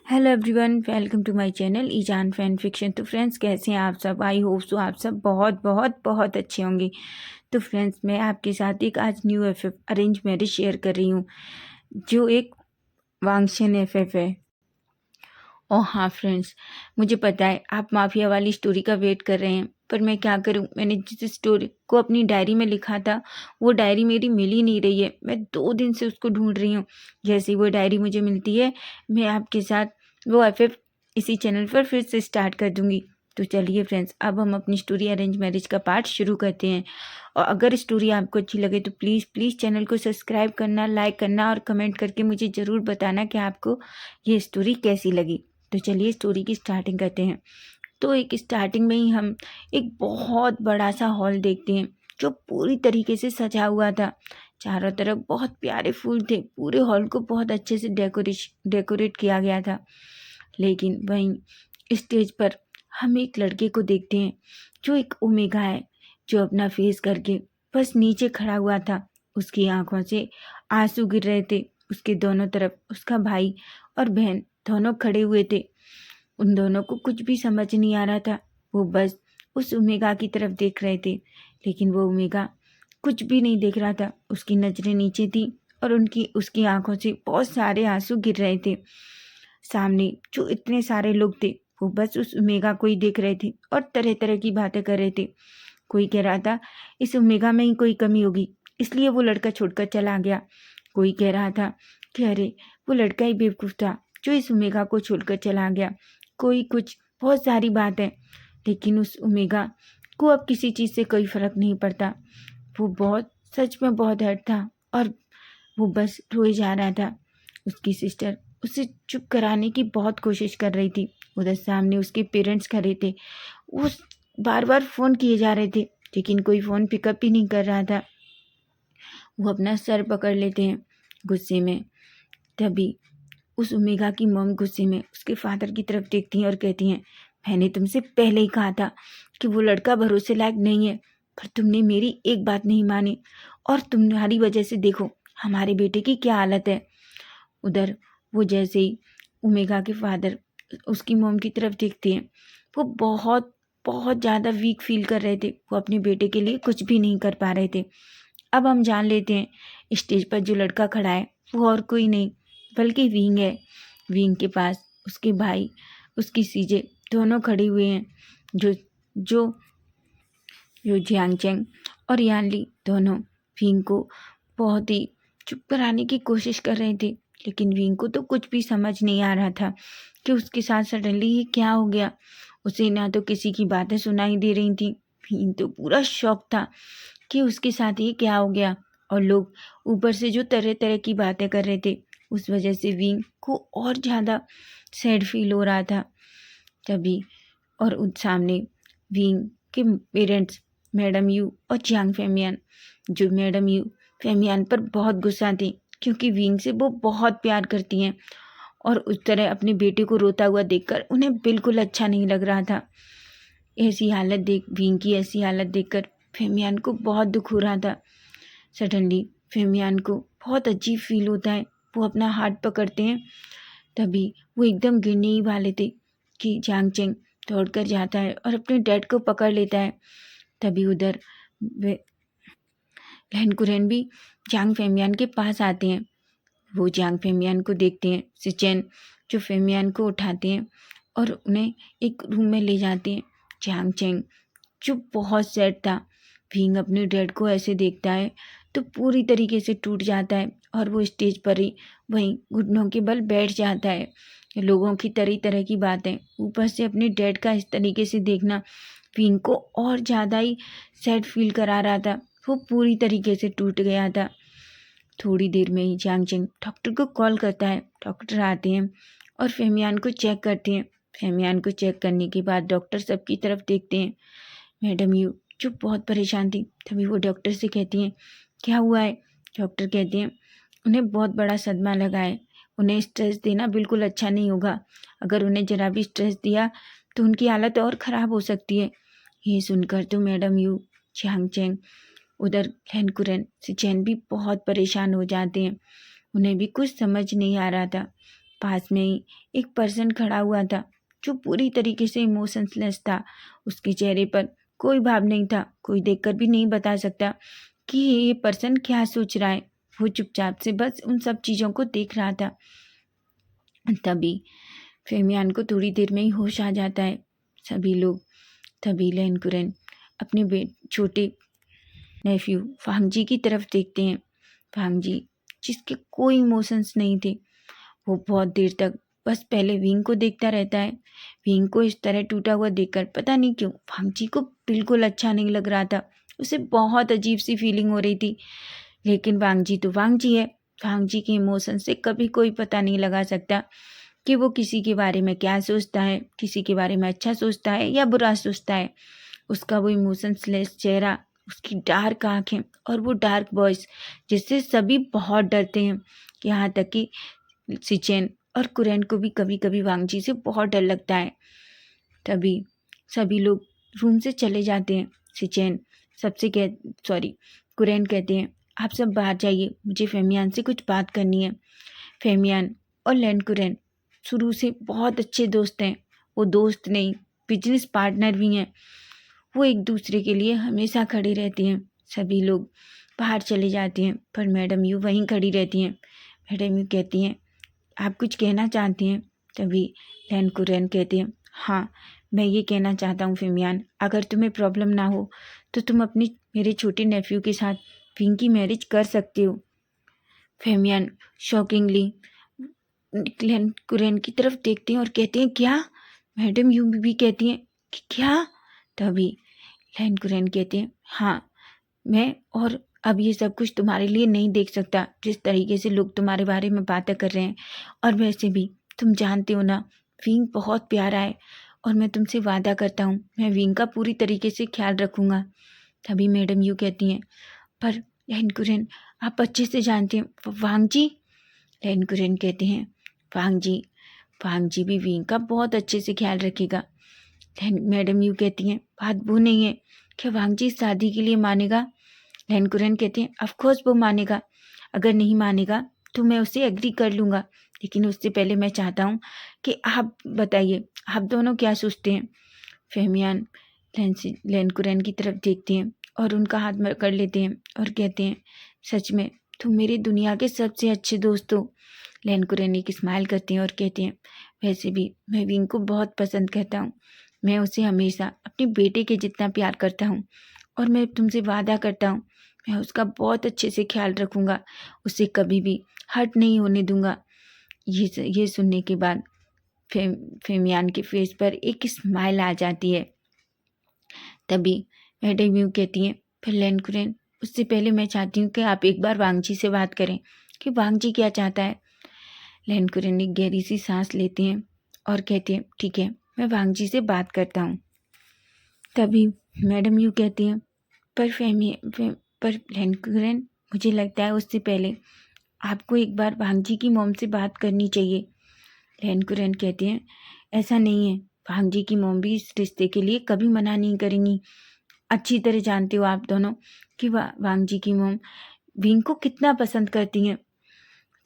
Hello everyone, welcome to my channel Ijaan fan fiction. तो friends, कैसे हैं आप सब? आई होप सो आप सब बहुत बहुत बहुत अच्छे होंगे। तो फ्रेंड्स, मैं आपके साथ एक आज new FF arrange marriage share कर रही हूँ, जो एक वांगशन एफएफ है। और हाँ फ्रेंड्स, मुझे पता है आप माफिया वाली स्टोरी का वेट कर रहे हैं, पर मैं क्या करूं। मैंने जिस स्टोरी को अपनी डायरी में लिखा था, वो डायरी मेरी मिल ही नहीं रही है। मैं 2 दिन से उसको ढूंढ रही हूँ। जैसे ही वो डायरी मुझे मिलती है, मैं आपके साथ वो एफएफ इसी चैनल पर फिर से स्टार्ट कर दूंगी। तो चलिए फ्रेंड्स, अब हम अपनी स्टोरी अरेंज मैरिज का पार्ट शुरू करते हैं। और अगर स्टोरी आपको अच्छी लगे तो प्लीज़ प्लीज़ चैनल को सब्सक्राइब करना, लाइक करना और कमेंट करके मुझे ज़रूर बताना कि आपको ये स्टोरी कैसी लगी। तो चलिए स्टोरी की स्टार्टिंग करते हैं। तो एक स्टार्टिंग में ही हम एक बहुत बड़ा सा हॉल देखते हैं, जो पूरी तरीके से सजा हुआ था। चारों तरफ बहुत प्यारे फूल थे। पूरे हॉल को बहुत अच्छे से डेकोरेट किया गया था। लेकिन वहीं स्टेज पर हम एक लड़के को देखते हैं, जो एक ओमेगा है, जो अपना फेस करके बस नीचे खड़ा हुआ था। उसकी आंखों से आंसू गिर रहे थे। उसके दोनों तरफ उसका भाई और बहन दोनों खड़े हुए थे। उन दोनों को कुछ भी समझ नहीं आ रहा था। वो बस उस ओमेगा की तरफ देख रहे थे, लेकिन वो ओमेगा कुछ भी नहीं देख रहा था। उसकी नज़रें नीचे थी और उसकी आंखों से बहुत सारे आंसू गिर रहे थे। सामने जो इतने सारे लोग थे, वो बस उस ओमेगा को ही देख रहे थे और तरह तरह की बातें कर रहे थे। कोई कह रहा था इस ओमेगा में ही कोई कमी होगी, इसलिए वो लड़का छोड़कर चला गया। कोई कह रहा था कि अरे, वो लड़का ही बेवकूफ़ था जो इस ओमेगा को छोड़कर चला गया। कोई कुछ, बहुत सारी बात है। लेकिन उस ओमेगा को अब किसी चीज़ से कोई फर्क नहीं पड़ता। वो बहुत, सच में बहुत हर्ट था और वो बस रोए जा रहा था। उसकी सिस्टर उसे चुप कराने की बहुत कोशिश कर रही थी। उधर सामने उसके पेरेंट्स खड़े थे। वो बार बार फ़ोन किए जा रहे थे, लेकिन कोई फ़ोन पिकअप ही नहीं कर रहा था। वो अपना सर पकड़ लेते हैं गुस्से में। तभी उस ओमेगा की मॉम गुस्से में उसके फादर की तरफ देखती हैं और कहती हैं, मैंने तुमसे पहले ही कहा था कि वो लड़का भरोसे लायक नहीं है, पर तुमने मेरी एक बात नहीं मानी और तुम्हारी वजह से देखो हमारे बेटे की क्या हालत है। उधर वो जैसे ही ओमेगा के फादर उसकी मॉम की तरफ देखते हैं, वो बहुत बहुत ज़्यादा वीक फील कर रहे थे। वो अपने बेटे के लिए कुछ भी नहीं कर पा रहे थे। अब हम जान लेते हैं स्टेज पर जो लड़का खड़ा है वो और कोई नहीं बल्कि विंग है। विंग के पास उसके भाई, उसकी सीजे दोनों खड़े हुए हैं। जो जो जो जियांगचैंग और यानली दोनों विंग को बहुत ही चुप कराने की कोशिश कर रहे थे, लेकिन विंग को तो कुछ भी समझ नहीं आ रहा था कि उसके साथ सडनली ये क्या हो गया। उसे ना तो किसी की बातें सुनाई दे रही थी। विंग तो पूरा शॉक था कि उसके साथ ये क्या हो गया। और लोग ऊपर से जो तरह तरह की बातें कर रहे थे, उस वजह से विंग को और ज़्यादा सैड फील हो रहा था। तभी और उस सामने विंग के पेरेंट्स मैडम यू और जियांग फेमियान, जो मैडम यू फेमियान पर बहुत गुस्सा थी, क्योंकि विंग से वो बहुत प्यार करती हैं। और उस तरह अपने बेटे को रोता हुआ देखकर उन्हें बिल्कुल अच्छा नहीं लग रहा था। विंग की ऐसी हालत देखकर फेमियान को बहुत दुख हो रहा था। सडनली फेमियान को बहुत अजीब फील होता है। वो अपना हाथ पकड़ते हैं। तभी वो एकदम गिरने ही वाले थे कि जियांगचैंग दौड़कर जाता है और अपने डैड को पकड़ लेता है। तभी उधर लहनकुरेन भी जियांग फेमियान के पास आते हैं। वो जियांग फेमियान को देखते हैं। सिचेन जो फेमियान को उठाते हैं और उन्हें एक रूम में ले जाते हैं। जियांगचैंग जो बहुत सैड था, विंग अपने डैड को ऐसे देखता है तो पूरी तरीके से टूट जाता है और वो स्टेज पर ही वहीं घुटनों के बल बैठ जाता है। लोगों की तरह तरह की बातें, ऊपर से अपने डैड का इस तरीके से देखना विंग को और ज़्यादा ही सैड फील करा रहा था। वो पूरी तरीके से टूट गया था। थोड़ी देर में ही जियांगचैंग डॉक्टर को कॉल करता है। डॉक्टर आते हैं और फेमियान को चेक करते हैं। फेमियान को चेक करने के बाद डॉक्टर सबकी तरफ देखते हैं। मैडम यू जो बहुत परेशान थी, तभी वो डॉक्टर से कहती हैं, क्या हुआ है? डॉक्टर कहते हैं, उन्हें बहुत बड़ा सदमा लगा है। उन्हें स्ट्रेस देना बिल्कुल अच्छा नहीं होगा। अगर उन्हें ज़रा भी स्ट्रेस दिया तो उनकी हालत और ख़राब हो सकती है। ये सुनकर तो मैडम यू, जियांगचैंग, उधर लहनकुरेन सिचेन भी बहुत परेशान हो जाते हैं। उन्हें भी कुछ समझ नहीं आ रहा था। पास में ही एक पर्सन खड़ा हुआ था जो पूरी तरीके से इमोशंसलेस था। उसके चेहरे पर कोई भाव नहीं था, कोई देखकर भी नहीं बता सकता कि ये पर्सन क्या सोच रहा है। वो चुपचाप से बस उन सब चीज़ों को देख रहा था। तभी फेमियान को थोड़ी देर में ही होश आ जाता है। सभी लोग तभी लहनकुरन अपने छोटे नेफ्यू फांगजी की तरफ देखते हैं। फांगजी जिसके कोई इमोशंस नहीं थे, वो बहुत देर तक बस पहले विंग को देखता रहता है। विंग को इस तरह टूटा हुआ देखकर पता नहीं क्यों फांगजी को बिल्कुल अच्छा नहीं लग रहा था। उसे बहुत अजीब सी फीलिंग हो रही थी। लेकिन वांगजी तो वांगजी है। वांगजी के इमोशन से कभी कोई पता नहीं लगा सकता कि वो किसी के बारे में क्या सोचता है, किसी के बारे में अच्छा सोचता है या बुरा सोचता है। उसका वो इमोशंसलेस चेहरा, उसकी डार्क आँखें और वो डार्क वॉइस जिससे सभी बहुत डरते हैं। यहाँ तक कि सिचेन और कुरैन को भी कभी कभी वांगजी से बहुत डर लगता है। तभी सभी लोग रूम से चले जाते हैं। सिचेन कुरैन कहते हैं आप सब बाहर जाइए, मुझे फेमियान से कुछ बात करनी है। फेमियान और लहनकुरैन शुरू से बहुत अच्छे दोस्त हैं। वो दोस्त नहीं, बिजनेस पार्टनर भी हैं। वो एक दूसरे के लिए हमेशा खड़े रहते हैं। सभी लोग बाहर चले जाते हैं पर मैडम यू वहीं खड़ी रहती हैं। मैडम यू कहती हैं आप कुछ कहना चाहती हैं। तभी लहनकुरैन कहते हैं हाँ, मैं ये कहना चाहता हूँ फेमियान, अगर तुम्हें प्रॉब्लम ना हो तो तुम अपनी मेरे छोटे नेफ्यू के साथ विंग की मैरिज कर सकते हो। फेमियान शॉकिंगली लहनकुरैन की तरफ देखते हैं और कहते हैं क्या? मैडम यू भी कहती हैं कि क्या? तभी लहनकुरैन कहते हैं हाँ, मैं और अब ये सब कुछ तुम्हारे लिए नहीं देख सकता, जिस तरीके से लोग तुम्हारे बारे में बातें कर रहे हैं। और वैसे भी तुम जानते हो ना, विंग बहुत प्यारा है और मैं तुमसे वादा करता हूँ मैं विंग का पूरी तरीके से ख्याल रखूँगा। तभी मैडम यू कहती हैं पर लहनकुरैन आप अच्छे से जानते हैं वांगजी। लहनकुरैन कहते हैं वांगजी भी विंग का बहुत अच्छे से ख्याल रखेगा। मैडम यू कहती हैं बात वो नहीं है, क्या वांगजी शादी के लिए मानेगा? लहनकुरैन कहते हैं ऑफ कोर्स वो मानेगा, अगर नहीं मानेगा तो मैं उसे एग्री कर लूँगा, लेकिन उससे पहले मैं चाहता हूँ कि आप बताइए आप दोनों क्या सोचते हैं। फेमियान लहनकुरैन की तरफ देखते हैं और उनका हाथ पकड़ लेते हैं और कहते हैं सच में तुम मेरी दुनिया के सबसे अच्छे दोस्त हो। लहनकुरैन एक स्माइल करते हैं और कहते हैं वैसे भी मैं विंग को बहुत पसंद करता हूँ, मैं उसे हमेशा अपने बेटे के जितना प्यार करता हूँ और मैं तुमसे वादा करता हूँ मैं उसका बहुत अच्छे से ख्याल रखूँगा, उसे कभी भी हर्ट नहीं होने दूँगा। ये सुनने के बाद फेमियान के फेस पर एक स्माइल आ जाती है। तभी मैडम यू कहती हैं फिर लहनकुरैन उससे पहले मैं चाहती हूँ कि आप एक बार वांगजी से बात करें कि वांगजी क्या चाहता है। लहनकुरैन एक गहरी सी सांस लेते हैं और कहते हैं ठीक है, मैं वांगजी से बात करता हूँ। तभी मैडम यू कहती हैं पर लहनकुरैन मुझे लगता है उससे पहले आपको एक बार वांगजी की मॉम से बात करनी चाहिए। लहनकुरैन कहते हैं ऐसा नहीं है, वांगजी की मॉम भी इस रिश्ते के लिए कभी मना नहीं करेंगी। अच्छी तरह जानते हो आप दोनों कि वांगजी की मॉम विंग को कितना पसंद करती हैं।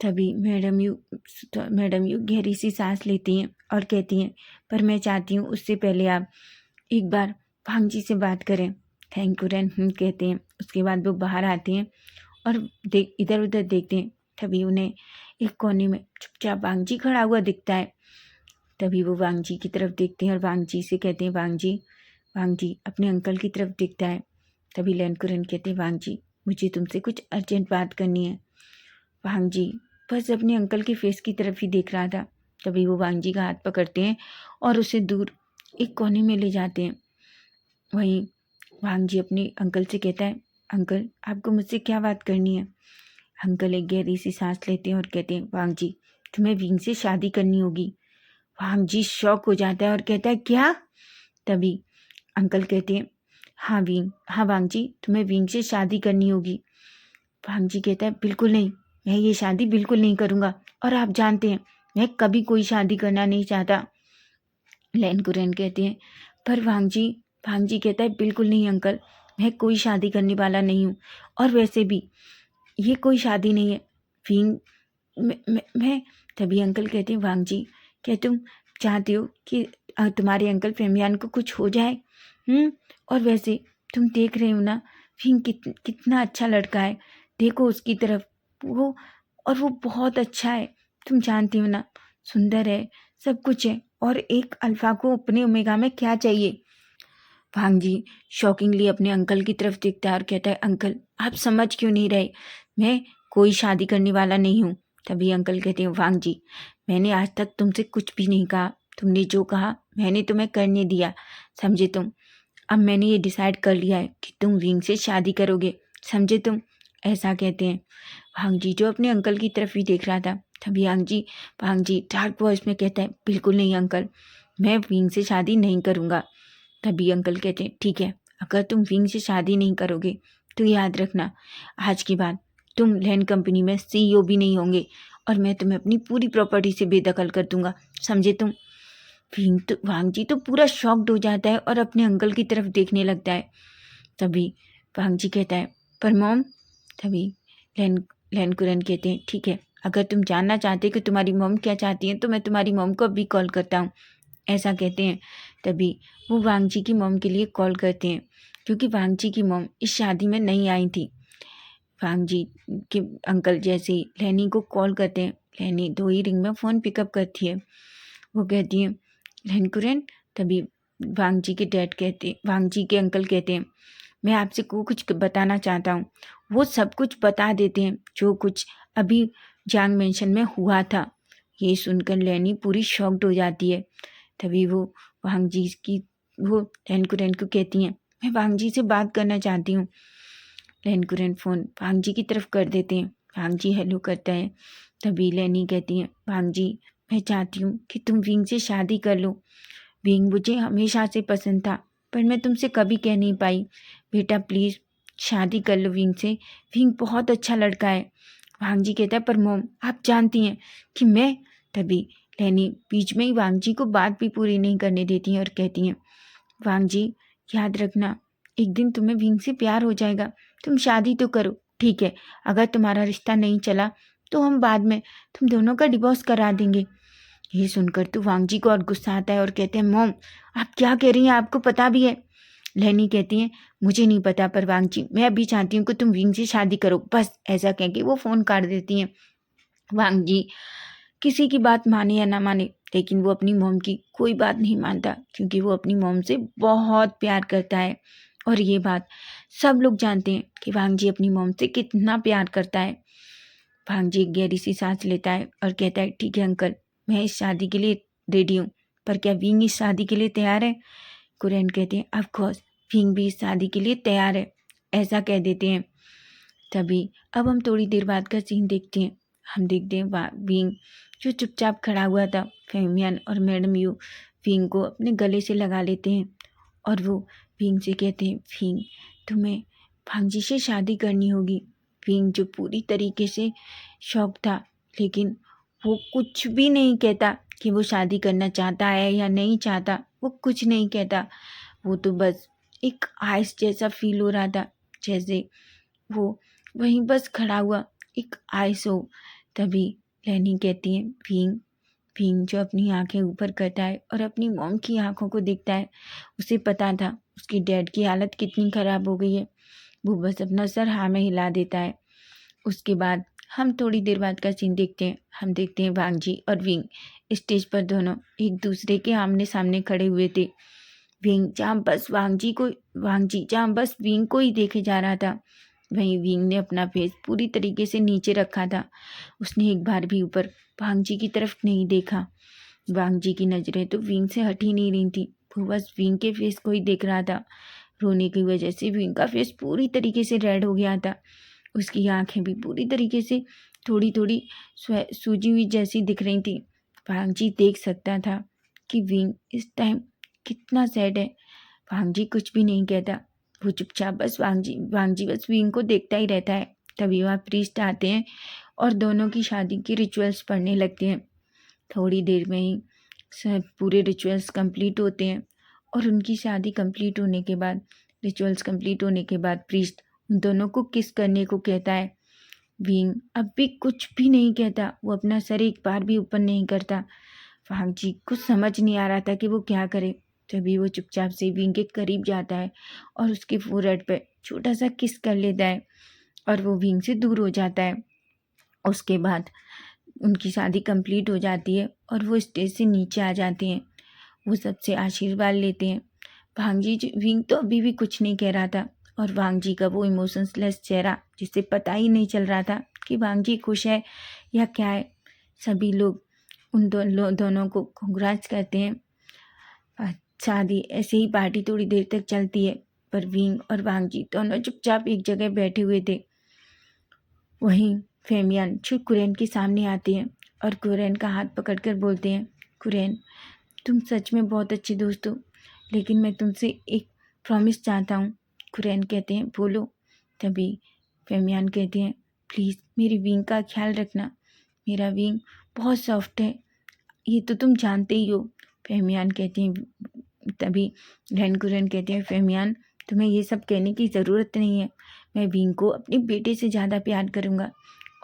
तभी मैडम यू गहरी सी सांस लेती हैं और कहती हैं पर मैं चाहती हूँ उससे पहले आप एक बार वांगजी से बात करें। लहनकुरैन कहते हैं। उसके बाद वो बाहर आते हैं और इधर उधर देखते हैं। तभी उन्हें एक कोने में चुपचाप वांगजी खड़ा हुआ दिखता है। तभी वो वांगजी की तरफ देखते हैं और वांगजी से कहते हैं वांगजी अपने अंकल की तरफ देखता है। तभी लहनकुरैन कहते हैं वांगजी मुझे तुमसे कुछ अर्जेंट बात करनी है। वांगजी बस अपने अंकल के फेस की तरफ ही देख रहा था। तभी वो वांगजी का हाथ पकड़ते हैं और उसे दूर एक कोने में ले जाते हैं। वहीं वांगजी अपने अंकल से कहता है अंकल आपको मुझसे क्या बात करनी है। अंकल एक गहरी सी सांस लेते हैं और कहते हैं वांगजी तुम्हें विंग से शादी करनी होगी। वांगजी शॉक हो जाता है और कहता है क्या? तभी अंकल कहते हैं हाँ वांगजी तुम्हें विंग से शादी करनी होगी। वांगजी कहता है बिल्कुल नहीं, मैं ये शादी बिल्कुल नहीं करूँगा और आप जानते हैं मैं कभी कोई शादी करना नहीं चाहता। लहनकुरैन कहते हैं पर वांगजी कहता है बिल्कुल नहीं अंकल, मैं कोई शादी करने वाला नहीं हूँ और वैसे भी ये कोई शादी नहीं है। विंग मैं तभी अंकल कहते हैं, वांग जी क्या तुम चाहते हो कि तुम्हारे अंकल फेमियान को कुछ हो जाए? और वैसे तुम देख रहे हो ना, फिंग कितना अच्छा लड़का है, देखो उसकी तरफ, वो और वो बहुत अच्छा है, तुम जानती हो ना, सुंदर है, सब कुछ है, और एक अल्फा को अपने ओमेगा में क्या चाहिए? भांग जी शॉकिंगली अपने अंकल की तरफ देखता है और कहता है, अंकल आप समझ क्यों नहीं रहे, मैं कोई शादी करने वाला नहीं हूँ। तभी अंकल कहते हैं, भांग जी मैंने आज तक तुमसे कुछ भी नहीं कहा, तुमने जो कहा मैंने तुम्हें करने दिया, समझे तुम? अब मैंने ये डिसाइड कर लिया है कि तुम विंग से शादी करोगे, समझे तुम? ऐसा कहते हैं। भांग जी जो अपने अंकल की तरफ ही देख रहा था, तभी भांग जी डार्क वॉइस में कहता है, बिल्कुल नहीं अंकल, मैं विंग से शादी नहीं करूँगा। तभी अंकल कहते हैं, ठीक है, अगर तुम विंग से शादी नहीं करोगे तो याद रखना, आज के बाद तुम लैंड कंपनी में CEO भी नहीं होंगे और मैं तुम्हें अपनी पूरी प्रॉपर्टी से बेदखल कर दूंगा, समझे तुम? वांग जी तो पूरा शॉक्ड हो जाता है और अपने अंकल की तरफ देखने लगता है। तभी वांग जी कहता है, पर मॉम। तभी लैन लैन कुरन कहते हैं, ठीक है, अगर तुम जानना चाहते कि तुम्हारी मॉम क्या चाहती है तो मैं तुम्हारी मॉम को अभी कॉल करता हूँ, ऐसा कहते हैं। तभी वो वांग जी की मॉम के लिए कॉल करते हैं, क्योंकि वांग जी की मॉम इस शादी में नहीं आई थी। वांग जी के अंकल जैसे ही लैनी को कॉल करते हैं, लैनी 2 ही रिंग में फ़ोन पिकअप करती है। वो कहती है, लैन कुरन। तभी वांग जी के अंकल कहते हैं, मैं आपसे कुछ बताना चाहता हूँ। वो सब कुछ बता देते हैं जो कुछ अभी जांग मेंशन में हुआ था। ये सुनकर लैनी पूरी शॉक्ड हो जाती है। तभी वो वांग जी की वो लैन को कहती हैं, मैं वांग जी से बात करना चाहती हूँ। लैन फ़ोन वांग जी की तरफ कर देते हैं। वांग जी हेलो करता है। तभी लैनी कहती हैं, वांग जी मैं चाहती हूँ कि तुम विंग से शादी कर लो। विंग मुझे हमेशा से पसंद था, पर मैं तुमसे कभी कह नहीं पाई। बेटा प्लीज़ शादी कर लो विंग से, विंग बहुत अच्छा लड़का है। वांग जी कहता है, पर मॉम आप जानती हैं कि मैं। तभी लैनी बीच में ही वांग जी को बात भी पूरी नहीं करने देती हैं और कहती हैं, वांग जी याद रखना, एक दिन तुम्हें विंग से प्यार हो जाएगा, तुम शादी तो करो, ठीक है? अगर तुम्हारा रिश्ता नहीं चला तो हम बाद में तुम दोनों का डिवोर्स करा देंगे। ये सुनकर तो वांग जी को और गुस्सा आता है और कहते हैं, मॉम आप क्या कह रही हैं, आपको पता भी है? लैनी कहती हैं, मुझे नहीं पता, पर वांग जी मैं अभी चाहती हूँ कि तुम विंग से शादी करो, बस। ऐसा कह के वो फ़ोन काट देती हैं। वांग जी किसी की बात माने या ना माने, लेकिन वो अपनी मॉम की कोई बात नहीं मानता, क्योंकि वो अपनी मॉम से बहुत प्यार करता है। और ये बात सब लोग जानते हैं कि वांग जी अपनी मॉम से कितना प्यार करता है। वांग जी एक गहरी सी सांस लेता है और कहता है, ठीक है अंकल, मैं इस शादी के लिए रेडी हूँ, पर क्या विंग इस शादी के लिए तैयार है? कुरैन कहते हैं, ऑफ कोर्स विंग भी इस शादी के लिए तैयार है, ऐसा कह देते हैं। तभी अब हम थोड़ी देर बाद का सीन देखते हैं। हम देखते हैं विंग जो चुपचाप खड़ा हुआ था, फेमियन और मैडम यू विंग को अपने गले से लगा लेते हैं और वो विंग से कहते हैं, विंग तुम्हें भांजी से शादी करनी होगी। विंग जो पूरी तरीके से शॉक था, लेकिन वो कुछ भी नहीं कहता कि वो शादी करना चाहता है या नहीं चाहता, वो कुछ नहीं कहता। वो तो बस एक आइस जैसा फील हो रहा था, जैसे वो वहीं बस खड़ा हुआ एक आइस हो। तभी लैनी कहती है, भींग भींग जो अपनी आंखें ऊपर करता है और अपनी मॉम की आंखों को देखता है। उसे पता था उसकी डैड की हालत कितनी ख़राब हो गई है। वो बस अपना सर हाँ में हिला देता है। उसके बाद हम थोड़ी देर बाद का सीन देखते हैं। हम देखते हैं वांग जी और विंग स्टेज पर दोनों एक दूसरे के आमने सामने खड़े हुए थे। विंग जहाँ बस विंग को ही देखे जा रहा था, वहीं विंग ने अपना फेस पूरी तरीके से नीचे रखा था। उसने एक बार भी ऊपर वांग जी की तरफ नहीं देखा। वांग जी की नज़रें तो विंग से हट ही नहीं रही थी, वो बस विंग के फेस को ही देख रहा था। रोने की वजह से विंग का फेस पूरी तरीके से रेड हो गया था। उसकी आंखें भी पूरी तरीके से थोड़ी थोड़ी सूजी हुई जैसी दिख रही थी। वांग जी देख सकता था कि विंग इस टाइम कितना सैड है। वांग जी कुछ भी नहीं कहता, वो चुपचाप बस वांग जी बस विंग को देखता ही रहता है। तभी वहाँ प्रीस्ट आते हैं और दोनों की शादी के रिचुअल्स पढ़ने लगते हैं। थोड़ी देर में ही सब पूरे रिचुअल्स कंप्लीट होते हैं और उनकी शादी कंप्लीट होने के बाद, रिचुअल्स कंप्लीट होने के बाद प्रीस्ट उन दोनों को किस करने को कहता है। विंग अब भी कुछ भी नहीं कहता, वो अपना सर एक बार भी ऊपर नहीं करता। वांग जी कुछ समझ नहीं आ रहा था कि वो क्या करे। तभी वो चुपचाप से विंग के करीब जाता है और उसके फोरहेड पे छोटा सा किस कर लेता है और वो विंग से दूर हो जाता है। उसके बाद उनकी शादी कंप्लीट हो जाती है और वो स्टेज से नीचे आ जाते हैं। वो सबसे आशीर्वाद लेते हैं। वांग जी विंग तो अभी भी कुछ नहीं कह रहा था और वांग जी का वो इमोशंसलेस चेहरा, जिससे पता ही नहीं चल रहा था कि वांग जी खुश है या क्या है। सभी लोग उन दोनों को कंग्रेट्स करते हैं। शादी ऐसे ही पार्टी थोड़ी देर तक चलती है, पर विंग और वांग जी दोनों चुपचाप एक जगह बैठे हुए थे। वहीं फेमियान कुरेन के सामने आते हैं और कुरेन का हाथ पकड़कर बोलते हैं, कुरेन तुम सच में बहुत अच्छे दोस्त हो, लेकिन मैं तुमसे एक प्रॉमिस चाहता हूँ। कुरेन कहते हैं बोलो। तभी फेमियान कहते हैं प्लीज़ मेरी विंग का ख्याल रखना, मेरा विंग बहुत सॉफ्ट है, ये तो तुम जानते ही हो। फेमियान कहते हैं तभी कुरेन कहते हैं फेमियान तुम्हें ये सब कहने की ज़रूरत नहीं है, मैं विंग को अपने बेटे से ज़्यादा प्यार करूँगा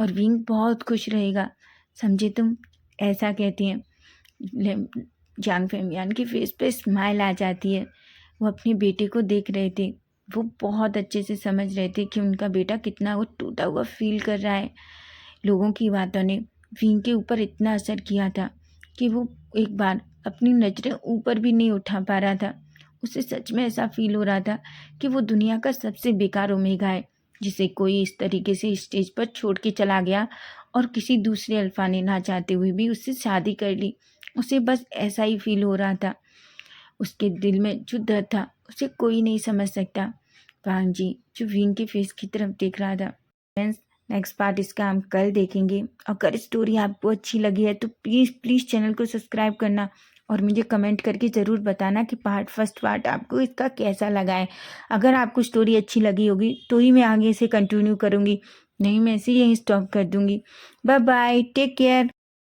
और विंग बहुत खुश रहेगा, समझे तुम। ऐसा कहती हैं। जांग फेमियान के फेस पे स्माइल आ जाती है। वो अपने बेटे को देख रहे थे। वो बहुत अच्छे से समझ रहे थे कि उनका बेटा कितना वो टूटा हुआ फील कर रहा है। लोगों की बातों ने विंग के ऊपर इतना असर किया था कि वो एक बार अपनी नज़रें ऊपर भी नहीं उठा पा रहा था। उसे सच में ऐसा फील हो रहा था कि वो दुनिया का सबसे बेकार ओमेगा है, जिसे कोई इस तरीके से स्टेज पर छोड़ के चला गया और किसी दूसरे अल्फा ने ना चाहते हुए भी उससे शादी कर ली। उसे बस ऐसा ही फील हो रहा था। उसके दिल में जो दर्द था उसे कोई नहीं समझ सकता। वांग जी जो विंग के फेस की तरफ देख रहा था। फ्रेंड्स नेक्स्ट पार्ट इसका हम कल देखेंगे। अगर स्टोरी आपको अच्छी लगी है तो प्लीज़ प्लीज़ चैनल को सब्सक्राइब करना और मुझे कमेंट करके ज़रूर बताना कि फर्स्ट पार्ट आपको इसका कैसा लगा है। अगर आपको स्टोरी अच्छी लगी होगी तो ही मैं आगे इसे कंटिन्यू करूँगी, नहीं मैं इसे यहीं स्टॉप कर दूँगी। Bye bye, take care.